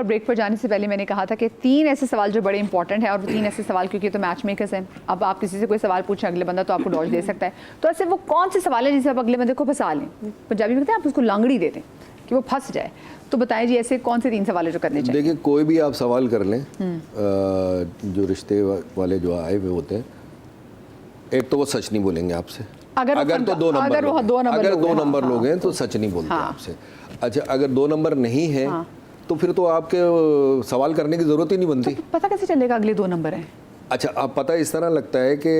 और ब्रेक पर जाने से पहले मैंने कहा था कि 3 ऐसे सवाल जो बड़े इंपॉर्टेंट है, और 3 ऐसे सवाल क्योंकि तो मैच मेकर्स हैं, अब आप किसी से कोई सवाल पूछें अगले बंदा तो आपको डॉज दे सकता है, तो ऐसे वो कौन से सवाल हैं जिससे आप अगले बंदे को फंसा लें, पंजाबी में कहते हैं आप उसको लांगड़ी दे दें कि वो फंस जाए। तो बताएं जी ऐसे कौन से 3 सवाल है जो करने चाहिए? देखिए कोई भी आप सवाल कर लें, जो रिश्ते वाले जो आए हुए होते हैं, एक तो वो सच नहीं बोलेंगे आपसे, अगर तो 2 नंबर अगर 2 नंबर लोग हैं तो सच नहीं बोलते आपसे। अच्छा, अगर 2 नंबर नहीं है तो फिर तो आपके सवाल करने की जरूरत ही नहीं बनती। तो पता कैसे चलेगा अगले 2 नंबर हैं? अच्छा, आप पता इस तरह लगता है कि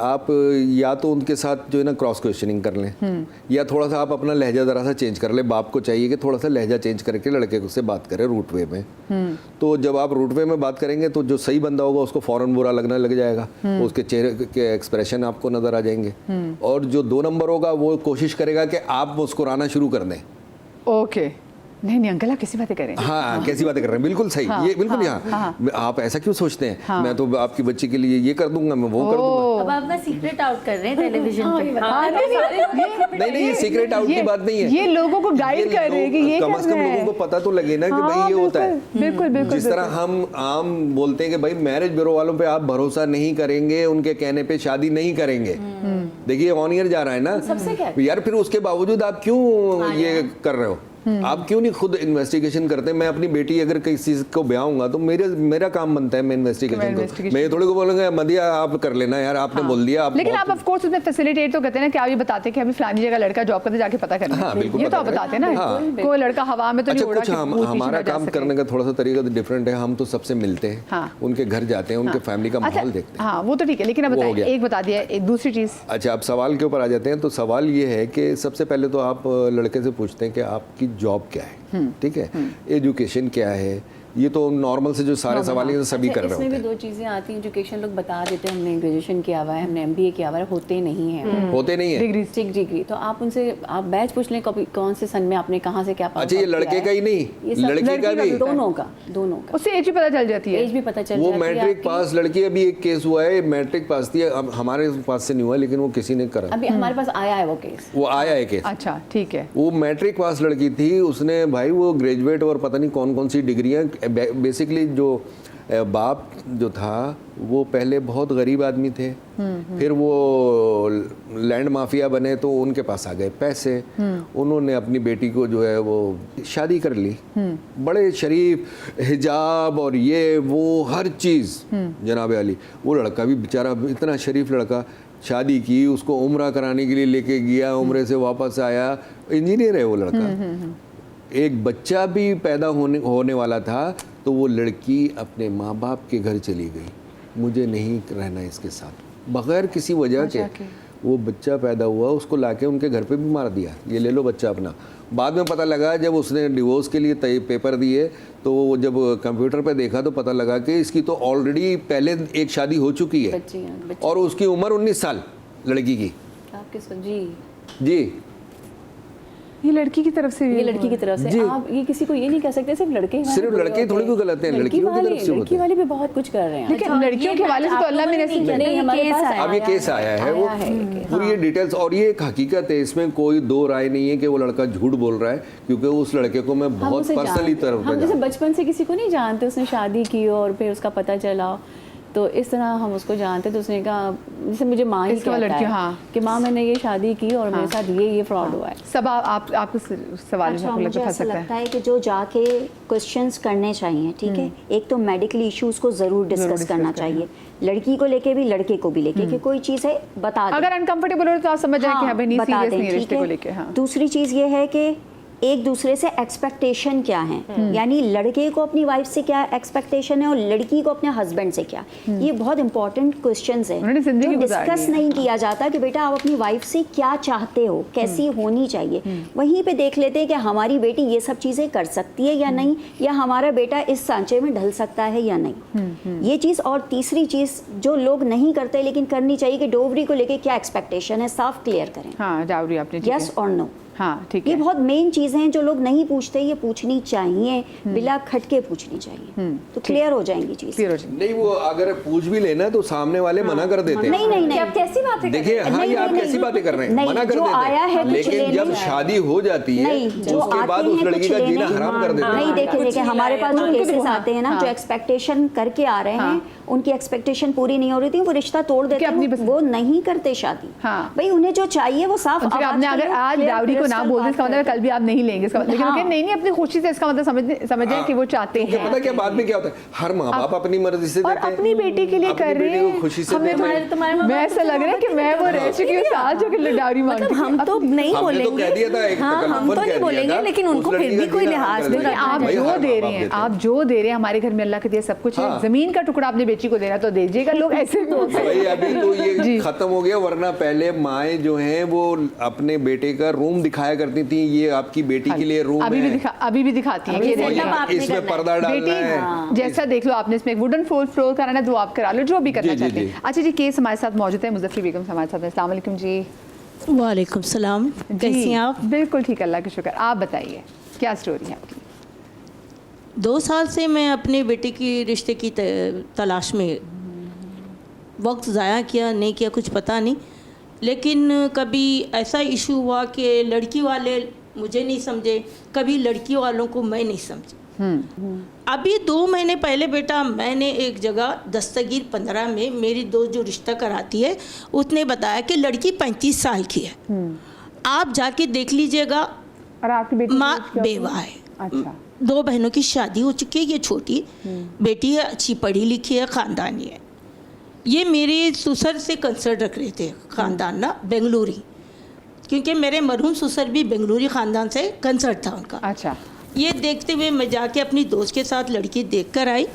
आप या तो उनके साथ जो है ना क्रॉस क्वेश्चनिंग कर लें, या थोड़ा सा आप अपना लहजा ज़रा सा चेंज कर लें। बाप को चाहिए कि थोड़ा सा लहजा चेंज करके लड़के से बात करें रूट वे में। तो जब आप रूट वे में बात करेंगे तो जो सही बंदा होगा उसको फ़ौरन बुरा लगने लग जाएगा, उसके चेहरे के एक्सप्रेशन आपको नज़र आ जाएंगे, और जो 2 नंबर होगा वो कोशिश करेगा कि आप मुस्कुराना शुरू कर दें। ओके, नहीं अंकल आप कैसी बातें करें? हाँ, कैसी बातें कर रहे हैं, बिल्कुल सही। ये बिल्कुल आप ऐसा क्यों सोचते हैं? मैं तो आपकी बच्ची के लिए ये कर दूंगा, मैं वो कर दूंगा। अब आप ना सीक्रेट आउट कर रहे हैं टेलीविजन पे। नहीं, ये सीक्रेट आउट की बात नहीं है, ये लोगों को गाइड कर रहे हैं कि ये कम से कम लोगों को पता तो लगे ना कि भाई ये होता है। बिल्कुल। जिस तरह हम आम बोलते हैं कि भाई मैरिज ब्यूरो वालों पे आप भरोसा नहीं करेंगे, उनके कहने पे शादी नहीं करेंगे। देखिए ऑन ईयर जा रहा है ना यार, फिर उसके बावजूद आप क्यों ये कर रहे हो? आप क्यों नहीं खुद इन्वेस्टिगेशन करते? मैं अपनी बेटी अगर किसी को ब्याहूंगा तो मेरा काम बनता है मैं इन्वेस्टिगेशन करूं। मैं ये थोड़ी को बोलूंगा मदिया आप कर लेना यार, आपने बोल दिया। लेकिन आप ऑफ कोर्स उसमें फैसिलिटेट तो करते हैं ना कि आप ये बताते हैं कि अभी फलानी जगह लड़का जॉब करते, जाके पता करना। हाँ, बिल्कुल ये तो आप बताते हैं ना, कोई लड़का हवा में तो नहीं उड़ा। अच्छा, हमारा काम करने का थोड़ा सा तरीका डिफरेंट है। हम तो सबसे मिलते हैं, उनके घर जाते हैं, उनके फैमिली का माहौल देखते हैं। हाँ वो तो ठीक है, लेकिन अब बताइए, एक बता दिया, एक दूसरी चीज। अच्छा, आप सवाल के ऊपर आ जाते हैं। तो सवाल ये है कि सबसे पहले तो आप लड़के से पूछते हैं कि आपकी जॉब क्या है, ठीक है, एजुकेशन क्या है। ये तो नॉर्मल से जो सारे सवाल हैं सभी कर रहे होते हैं। इसमें भी 2 चीजें आती हैं। एजुकेशन लोग बता देते हैं हमने ग्रेजुएशन किया हुआ है, हमने एमबीए किया हुआ है, होते नहीं है, होते नहीं है डिग्री। तो आप उनसे आप बैच पूछ लें कौन से सन में आपने कहाँ से क्या पास। अच्छा, ये लड़के का ही नहीं, लड़की का भी, दोनों का उससे एज भी पता चल जाती है, एज भी पता चल वो जाती है। मैट्रिक पास लड़की, अभी एक केस हुआ है, मैट्रिक पास थी, अब हमारे पास से नहीं हुआ लेकिन वो किसी ने करा, अभी हमारे पास आया है वो केस, वो आया है केस। अच्छा ठीक है। वो मैट्रिक पास लड़की थी, उसने भाई वो ग्रेजुएट और पता नहीं कौन कौन सी डिग्रियां, बेसिकली जो बाप जो था वो पहले बहुत गरीब आदमी थे, फिर वो लैंड माफिया बने तो उनके पास आ गए पैसे, उन्होंने अपनी बेटी को जो है वो शादी कर ली, बड़े शरीफ, हिजाब और ये वो हर चीज़ जनाब अली। वो लड़का भी बेचारा इतना शरीफ लड़का, शादी की, उसको उम्रा कराने के लिए लेके गया, उम्रे से वापस आया, इंजीनियर है वो लड़का। एक बच्चा भी पैदा होने वाला था तो वो लड़की अपने माँ बाप के घर चली गई, मुझे नहीं रहना इसके साथ, बगैर किसी वजह के। वो बच्चा पैदा हुआ, उसको लाके उनके घर पे भी मार दिया, ये ले लो बच्चा अपना। बाद में पता लगा जब उसने डिवोर्स के लिए पेपर दिए तो जब कंप्यूटर पे देखा तो पता लगा कि इसकी तो ऑलरेडी पहले एक शादी हो चुकी है, और उसकी उम्र 19 साल लड़की की। जी ये लड़की की तरफ से, ये लड़की की तरफ से। आप ये किसी को ये नहीं कह सकते सिर्फ लड़के थोड़ी को गलत हैं, लड़कियों की तरफ से, लड़की वाले भी बहुत कुछ कर रहे हैं। लेकिन लड़कियों के वाले से तो अल्लाह में नहीं, हमारे पास अब ये केस आया है, वो पूरी ये डिटेल्स, और ये एक हकीकत है, इसमें कोई 2 राय नहीं है कि वो लड़का झूठ बोल रहा है, क्योंकि उस लड़के को मैं बहुत पर्सनली तरफ, हम जैसे बचपन से किसी को नहीं जानते, उसने शादी की और फिर उसका पता चला तो इस तरह हम उसको जानते, तो उसने कहा, जैसे मुझे माँ ही कहता है कि माँ मैंने ये शादी की और मेरे साथ ये फ्रॉड हुआ है। सब आप सवाल अच्छा, मुझे ऐसा लगता है कि जो जाके क्वेश्चंस करने चाहिए, ठीक है, एक तो मेडिकल इश्यूज को जरूर डिस्कस करना चाहिए, लड़की को लेके भी लड़के को भी लेके, कि कोई चीज़ है बता दें, अगर अनकंफर्टेबल हो तो आप समझ जाए कि हमें नहीं सीरियस नहीं रिश्ते को लेके। दूसरी चीज़ ये है कि एक दूसरे से एक्सपेक्टेशन क्या है, यानी लड़के को अपनी वाइफ से क्या एक्सपेक्टेशन है और लड़की को अपने हस्बैंड से क्या। ये बहुत इंपॉर्टेंट क्वेश्चंस हैं जो डिस्कस नहीं किया जाता कि बेटा आप अपनी वाइफ से क्या चाहते हो, कैसी होनी चाहिए। वहीं पे देख लेते हैं कि हमारी बेटी ये सब चीज़ें कर सकती है या नहीं, या हमारा बेटा इस सांचे में ढल सकता है या नहीं, ये चीज़। और तीसरी चीज़ जो लोग नहीं करते लेकिन करनी चाहिए कि डोवरी को लेके क्या एक्सपेक्टेशन है, साफ क्लियर करें। हाँ, डावरी आपने, यस और नो, हाँ ठीक ये है। बहुत मेन चीजें हैं जो लोग नहीं पूछते, ये पूछनी चाहिए, बिला खटके पूछनी चाहिए, तो क्लियर हो जाएंगी चीज। क्लियर हो जाएगी। नहीं, वो अगर पूछ भी लेना तो सामने वाले मना कर देते हैं। नहीं नहीं नहीं, आप कैसी बातें देखिए, हाँ, नहीं, ये आप नहीं, कैसी नहीं, बातें कर रहे हैं, नहीं, मना कर जो देते आया है हैं। कुछ लेकिन लेने जब नहीं। शादी हो जाती है नहीं, जो उसके आते बाद उस हैं लड़की कुछ का लेने, जीना हराम कर देते नहीं हैं। देखिए कुछ देखिए, नहीं हमारे लाया पास जो था। केसेस हाँ, आते हैं ना, हाँ। जो एक्सपेक्टेशन करके आ रहे हैं, उनकी एक्सपेक्टेशन पूरी नहीं हो रही थी, वो रिश्ता तोड़ देते अपनी हैं, वो नहीं करते शादी। हाँ। भाई उन्हें जो चाहिए वो साफ। फिर आपने अगर आज डाउरी को ना बोल दे, इसका मतलब कल भी आप नहीं लेंगे इसका मतलब, लेकिन हाँ। वो कहे, नहीं नहीं अपनी खुशी से, इसका मतलब समझें कि वो चाहते क्योंकि हैं। पता क्या बाद में क्या होता है, हर माँ बाप अपनी मर्जी से और देते हैं, अपनी बेटी के लिए अपनी कर रहे बेटी को हैं। खुशी से हमें देते हैं। तुम्हारे माँ मैं बाप ऐसा लग रहा है कि मैं वो रह चुकी हूँ साल जो कि डाउरी मांगती मतलब हम तो नहीं हमने तो बोलेंगे, कह दिया था, एक हाँ हम तकल्लुफ़न तो कह नहीं दिया बोलेंगे, था, लेकिन उस उनको लड़की फिर भी का कोई जीना लिहाज हराम दो कर ना। दिया। आप भाई, जो हर दे माँ रहे बाप हैं, देते आप जो दे रहे हैं, हमारे घर में अल्लाह के दिया सब कुछ है। हाँ। जमीन का टुकड़ा अपने बेटी को देना तो दीजिएगा, लोग ऐसे भी होते हैं। भाई अभी तो ये खत्म हो गया, वरना पहले माएँ जो हैं वो अपने बेटे का रूम दिखाया करती थी, ये आपकी बेटी के लिए रूम अभी भी है, अभी भी दिखाती हैं कि ये सेटअप देखिए, आपने इसमें करना है। पर्दा डालना है। बेटी जैसा देख लो आपने, इसमें एक वुडन फ्लोर कराना है, वो आप करा लो, जो भी करना जी, चाहते जी, हैं। अच्छा जी, केस हमारे साथ मौजूद है, मुज़फ़्फ़र बेगम हमारे साथ हैं। अस्सलाम वालेकुम जी। वालेकुम सलाम, कैसी हैं आप? बिल्कुल ठीक, अल्लाह का शुक्र। आप बताइए क्या स्टोरी है आपकी? 2 साल से मैं अपने बेटे की रिश्ते की तलाश में वक्त ज़ाया किया नहीं किया कुछ पता नहीं, लेकिन कभी ऐसा इशू हुआ कि लड़की वाले मुझे नहीं समझे, कभी लड़की वालों को मैं नहीं समझी। अभी 2 महीने पहले बेटा मैंने एक जगह दस्तगीर 15 में मेरी दोस्त जो रिश्ता कराती है उसने बताया कि लड़की 35 साल की है, आप जाके देख लीजिएगा। और आपकी बेटी माँ बेवा है, अच्छा 2 बहनों की शादी हो चुकी है, ये छोटी बेटी है, अच्छी पढ़ी लिखी है, ख़ानदानी है। ये मेरे ससुर से कंसर्न रख रहे थे, ख़ानदान ना बेंगलुरी, क्योंकि मेरे मरहूम ससुर भी बेंगलुरी ख़ानदान से कंसर्न था उनका। अच्छा ये देखते हुए मैं जाके अपनी दोस्त के साथ लड़की देख कर आई।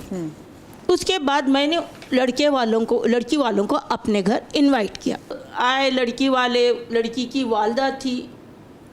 उसके बाद मैंने लड़की वालों को अपने घर इनवाइट किया। आए लड़की वाले, लड़की की वालदा थी,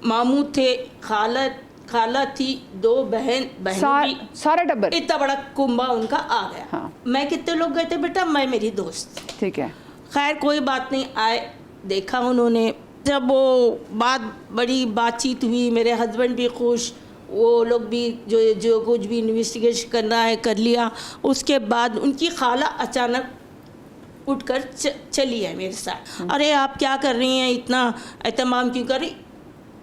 मामू थे, खाला थी, 2 बहन भी, सारा टब्बर, इतना बड़ा कुंबा उनका आ गया। हाँ। मैं कितने लोग गए थे बेटा, मैं मेरी दोस्त। ठीक है। खैर कोई बात नहीं, आए देखा उन्होंने, जब वो बड़ी बातचीत हुई, मेरे हस्बैंड भी खुश, वो लोग भी जो कुछ भी इन्वेस्टिगेशन करना है कर लिया। उसके बाद उनकी खाला अचानक उठकर चली है मेरे साथ। अरे आप क्या कर रही हैं, इतना एहतमाम क्यों कर रही?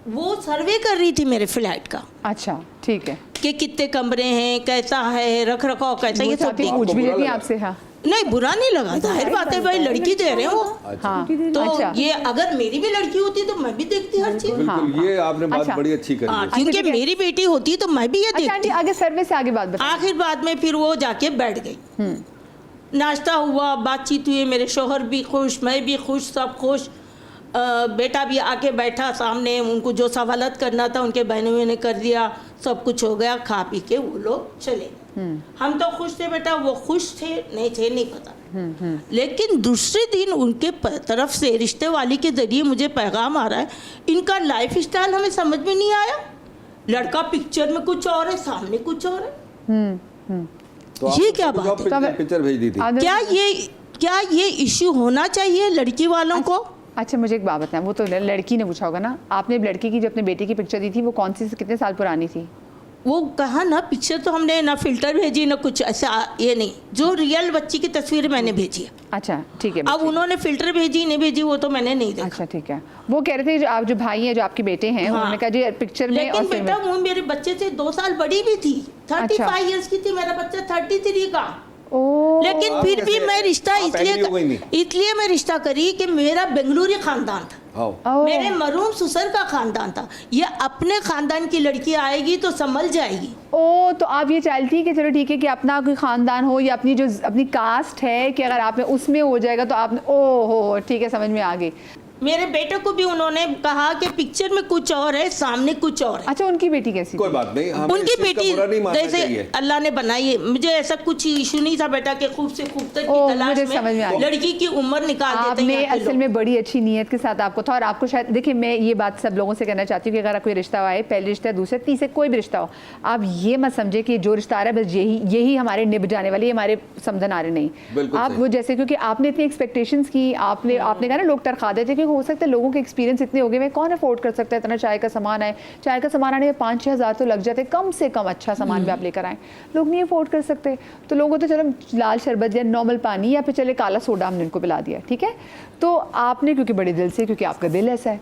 वो सर्वे कर रही थी मेरे फ्लैट का, अच्छा ठीक है। कि कितने कमरे हैं, कैसा है, रख रखाव कैसा, ये सब साथी पूछ भी लेती हैं आपसे? हाँ नहीं बुरा नहीं लगा, जाहिर बात है भाई, लड़की दे रहे हो। हाँ तो अच्छा। ये अगर मेरी भी लड़की होती तो मैं भी देखती हर चीज। बिल्कुल, ये आपने बात अच्छा। बड़ी अच्छी करी हाँ, है। क्योंकि ठीक है। मेरी बेटी होती तो मैं भी ये अच्छा आंटी, देखती। आगे सर्वे से आगे बात बताइए। आखिर बाद में फिर वो जाके बैठ गई, नाश्ता हुआ, बातचीत हुई, मेरे शोहर भी खुश, मैं भी खुश, सब खुश। बेटा भी आके बैठा सामने, उनको जो सवालत करना था उनके बहनों ने कर दिया, सब कुछ हो गया, खा पी के वो लोग चले। हम तो खुश थे बेटा, वो खुश थे नहीं थे नहीं पता। लेकिन दूसरे दिन उनके तरफ से रिश्ते वाली के जरिए मुझे पैगाम आ रहा है, इनका लाइफ स्टाइल हमें समझ में नहीं आया, लड़का पिक्चर में कुछ और है, सामने कुछ और है। तो ये क्या बात है? पिक्चर भेज दी थी। क्या ये इश्यू होना चाहिए लड़की वालों को? अच्छा मुझे एक बात बताएं, वो तो लड़की ने पूछा होगा ना, आपने लड़की की जो अपने बेटे की पिक्चर दी थी वो कौन सी, कितने साल पुरानी थी? वो कहा ना पिक्चर तो हमने ना फिल्टर भेजी ना कुछ ऐसा, ये नहीं, जो रियल बच्ची की तस्वीर मैंने भेजी है। अच्छा ठीक है। अब उन्होंने फिल्टर भेजी नहीं भेजी वो तो मैंने नहीं देखा। अच्छा ठीक है। वो कह रहे थे जो आप जो भाई हैं जो आपके बेटे हैं, हाँ। उन्होंने कहा जी पिक्चर में और लेकिन फिल्म बेटा में। वो मेरे बच्चे से 2 साल बड़ी भी थी, 35 इयर्स की थी, मेरा बच्चा 33 का। ओ लेकिन फिर भी मैं रिश्ता आप agree हो गई नहीं? इसलिए मैं रिश्ता करी कि मेरा बेंगलुरी खानदान था, आओ। मेरे मरहूम ससुर का खानदान था, ये अपने खानदान की लड़की आएगी तो संभल जाएगी। ओ तो आप ये चाहती कि चलो ठीक है कि अपना कोई खानदान हो या अपनी जो अपनी कास्ट है कि अगर आप में उसमें हो जाएगा तो आप, ओ हो ठीक है समझ में आ गई। मेरे बेटे को भी उन्होंने कहा कि पिक्चर में कुछ और है, सामने कुछ और है। अच्छा उनकी बेटी कैसी कोई थी? बात नहीं, हमें उनकी इस चीज़ का बेटी बुरा नहीं मानना जैसे चाहिए। अल्लाह ने बनाई है, मुझे ऐसा कुछ इशू नहीं था बेटा के खूब से खूबसूरत ओह, की तलाश मुझे समझ में आ में गया। लड़की की उम्र निकाल देते हैं आपने यहाँ के असल लोग। में बड़ी अच्छी नीयत के साथ आपको था, और आपको शायद देखिए मैं ये बात सब लोगों से कहना चाहती हूँ कि अगर कोई रिश्ता आए, पहले रिश्ता है, दूसरे तीसरे कोई भी रिश्ता हो, आप ये मत समझे कि जो रिश्ता आ रहा है बस यही हमारे निभ जाने वाले, हमारे समझन आ रहे नहीं। बिल्कुल आप सही। वो जैसे क्योंकि आपने इतनी एक्सपेक्टेशंस की, आपने कहा ना लोग तरखा देते कि हो सकता है लोगों के एक्सपीरियंस इतने हो गए हैं, कौन अफोर्ड कर सकता है इतना चाय का सामान है, चाय का सामान आने में 5-6 हज़ार तो लग जाते, कम से कम अच्छा सामान भी आप लेकर आएँ, लोग नहीं अफोर्ड कर सकते। तो लोगों तो चलो लाल शरबत या नॉर्मल पानी या फिर चले काला सोडा हमने उनको पिला दिया, ठीक है। तो आपने क्योंकि बड़े दिल से, क्योंकि आपका दिल ऐसा है,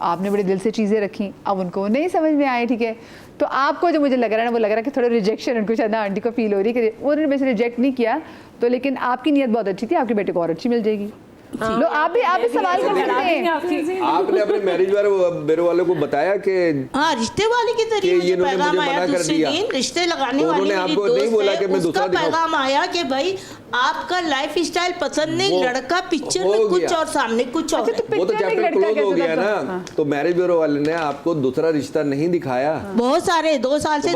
आपने बड़े दिल से चीज़ें रखी, अब उनको नहीं समझ में आए, ठीक है। तो आपको जो मुझे लग रहा है ना, वो लग रहा है कि थोड़ा रिजेक्शन उनको शायद आंटी को फील हो रही है कि उन्होंने वैसे रिजेक्ट नहीं किया तो, लेकिन आपकी नीयत बहुत अच्छी थी, आपके बेटे को और अच्छी मिल जाएगी। लो आप भी सवाल कर सकते हैं। आपने अपने मैरिज ब्यूरो वालों को बताया कि हाँ, रिश्ते वाले के जरिए मुझे पैगाम आया दूसरे दिन, रिश्ते लगाने वाली मेरी दोस्त है, उसका पैगाम आया कि भाई आपका लाइफ स्टाइल पसंद नहीं, लड़का पिक्चर में कुछ और सामने कुछ और। वो तो चैप्टर क्लोज हो गया ना। तो मैरिज ब्यूरो वाले ने आपको दूसरा रिश्ता नहीं दिखाया? बहुत सारे, 2 साल से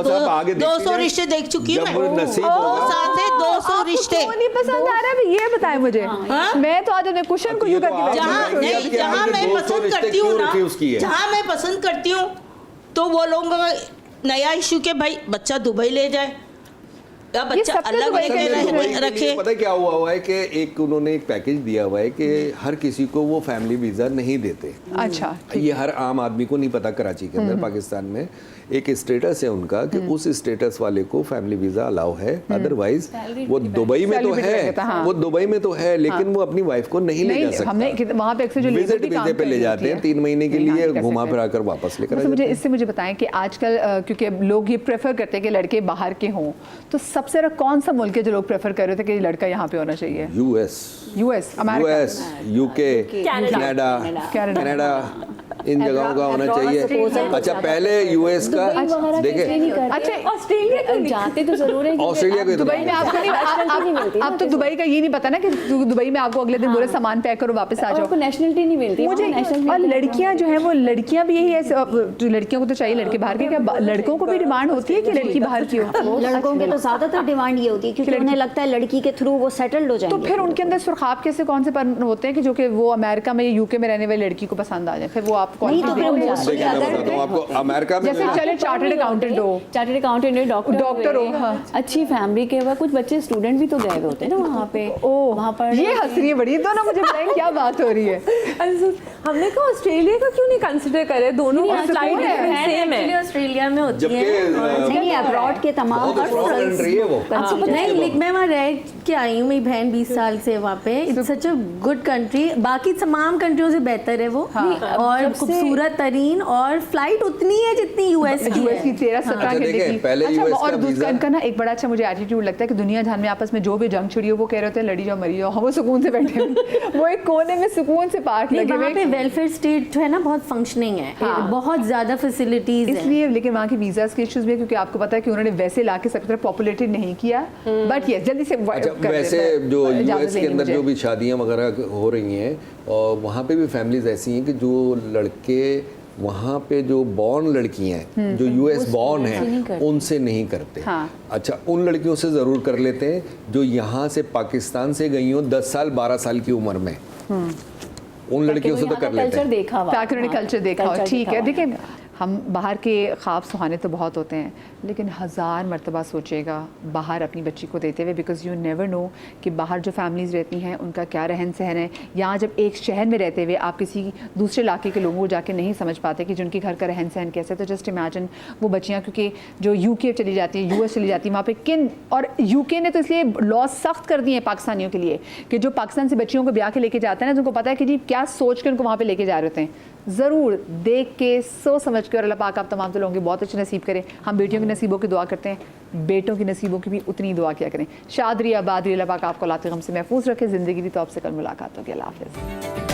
200 रिश्ते देख चुकी हूँ मैं, 2 साल से 200 रिश्ते। नहीं पसंद आ रहा है ये बताएं मुझे। मैं तो आज कुशन को जहाँ मैं पसंद करती हूँ ना, जहाँ मैं पसंद करती हूँ तो वो लोगों का नया इशू के भाई बच्चा दुबई ले जाए या बच्चा अलग रखे। पता क्या हुआ है कि एक उन्होंने एक पैकेज दिया हुआ है कि हर किसी को वो फैमिली वीजा नहीं देते। अच्छा, ये हर आम आदमी को नहीं पता। कराची के अंदर पाकिस्तान में एक स्टेटस है उनका कि उस स्टेटस वाले को फैमिली वीजा अलाउ है, अदरवाइज वो दुबई में तो है, वो दुबई में तो है, लेकिन वो अपनी वाइफ को नहीं ले जा सकता। हमने वहाँ पे अक्सर जो विजिट वीजे पे ले जाते हैं 3 महीने के लिए, घुमा फिरा कर वापस लेकर आते हैं। इससे मुझे बताएं कि आजकल क्योंकि लोग ये प्रेफर करते हैं कि लड़के बाहर के हों, तो सबसे ज़्यादा कौन सा मुल्क है जो लोग प्रेफर कर रहे थे कि लड़का यहाँ पे होना चाहिए? यूएस, अमेरिका, यूके, कनाडा, इन जगहों का होना चाहिए। अच्छा, पहले यूएस का देखें। अच्छा, ऑस्ट्रेलिया जाते तो जरूर है, ऑस्ट्रेलिया को दुबई में आपको नहीं, अब तो दुबई का ये नहीं पता ना कि दुबई में आपको अगले दिन पूरे सामान पैक करो वापस आ जाओ, नेशनलिटी नहीं मिलती मुझे। और लड़कियां जो है वो लड़कियां भी यही है, लड़कियों को तो चाहिए लड़के बाहर के, क्या लड़कों को भी डिमांड होती है कि लड़की बाहर की हो? लड़कों की तो ज्यादातर डिमांड ये होती है क्योंकि उन्हें लगता है लड़की के थ्रू वो सेटल्ड हो जाएंगे। तो फिर उनके अंदर सुरखाब कैसे कौन से होते हैं कि जो कि वो अमेरिका में या यूके में रहने वाली लड़की को पसंद आ जाए, फिर वो आपको नहीं, तो फिर आपको अमेरिका में जैसे चले चार्टर्ड अकाउंटेंट हो, डॉक्टर हो, हाँ, अच्छी फैमिली के कुछ बच्चे स्टूडेंट भी तो गए हुए होते हैं ना वहाँ पे। वहाँ पर ये हंस रही है बड़ी, दोनों मुझे बताएं क्या बात हो रही है। हमने कहा ऑस्ट्रेलिया का क्यों नहीं कंसिडर करे, दोनों फ्लाइट सेम है, ऑस्ट्रेलिया में होती है। नहीं, अब्रॉड के तमाम नहीं, मैं वहाँ रह के आई हूँ, मेरी बहन 20 साल से वहाँ पे। It's such a good country, बाकी तमाम कंट्रियों से बेहतर है वो, और खूबसूरत तरीन, और फ्लाइट उतनी है जितनी यूएस की 13-17 घंटे की। पहले यूएस और दूसरा इनका ना एक बड़ा अच्छा मुझे एटीट्यूड लगता है कि दुनिया जहां में आपस में जो भी जंग छिड़ी हो वो कह रहे होते हैं लड़ी जाओ मरी जाओ, हम वो सुकून से बैठे हैं वो एक कोने में सुकून से पार्क लगे हुए। वहाँ पे वेलफेयर स्टेट जो है ना बहुत फंक्शनिंग है, बहुत ज्यादा फैसिलिटीज है इसलिए। लेकिन वहाँ की वीजास के इश्यूज भी, क्योंकि आपको पता है कि उन्होंने वैसे ला के सब तरफ पॉपुलेटेड नहीं किया, बट ये जल्दी से वैसे जो यूएस के अंदर जो भी शादियां वगैरह हो रही हैं, और वहाँ पे भी फैमिलीज ऐसी हैं कि जो लड़के वहाँ पे जो बॉर्न लड़कियां हैं जो यूएस बॉर्न हैं उनसे नहीं करते। हाँ। अच्छा, उन लड़कियों से ज़रूर कर लेते हैं जो यहाँ से पाकिस्तान से गई हो 10 साल 12 साल की उम्र में, उन लड़कियों से तो कर लेते हैं ताकि उन्होंने कल्चर देखा हो। ठीक है, देखिए हम बाहर के ख्वाब सुहाने तो बहुत होते हैं, लेकिन 1000 मरतबा सोचेगा बाहर अपनी बच्ची को देते हुए, बिकॉज यू नेवर नो कि बाहर जो फैमिलीज़ रहती हैं उनका क्या रहन सहन है। यहाँ जब एक शहर में रहते हुए आप किसी दूसरे इलाके के लोगों को जाके नहीं समझ पाते कि जिनके घर का रहन सहन कैसे है, तो जस्ट इमेजिन वो बच्चियाँ क्योंकि जो यूके चली जाती है, यूएस चली जाती है, वहाँ पे किन, और यूके ने तो इसलिए लॉ सख्त कर दिए हैं पाकिस्तानियों के लिए कि जो पाकिस्तान से बच्चियों को ब्याह के लेके जाते हैं ना, जिनको पता है कि जी क्या सोच के उनको वहाँ पे लेके जा रहे होते हैं, ज़रूर देख के सोच समझ के, और अल्लाह पाक आप तमाम तो लोगों के बहुत अच्छे नसीब करें। हम बेटियों के नसीबों की दुआ करते हैं, बेटों की नसीबों की भी उतनी दुआ किया करें। शाद रही आबाद रही, अल्लाह पाक आपको औलाद के गम से महफूज रखे। ज़िंदगी दी तो आपसे कल मुलाकात होगी। अल्लाह हाफ़िज़।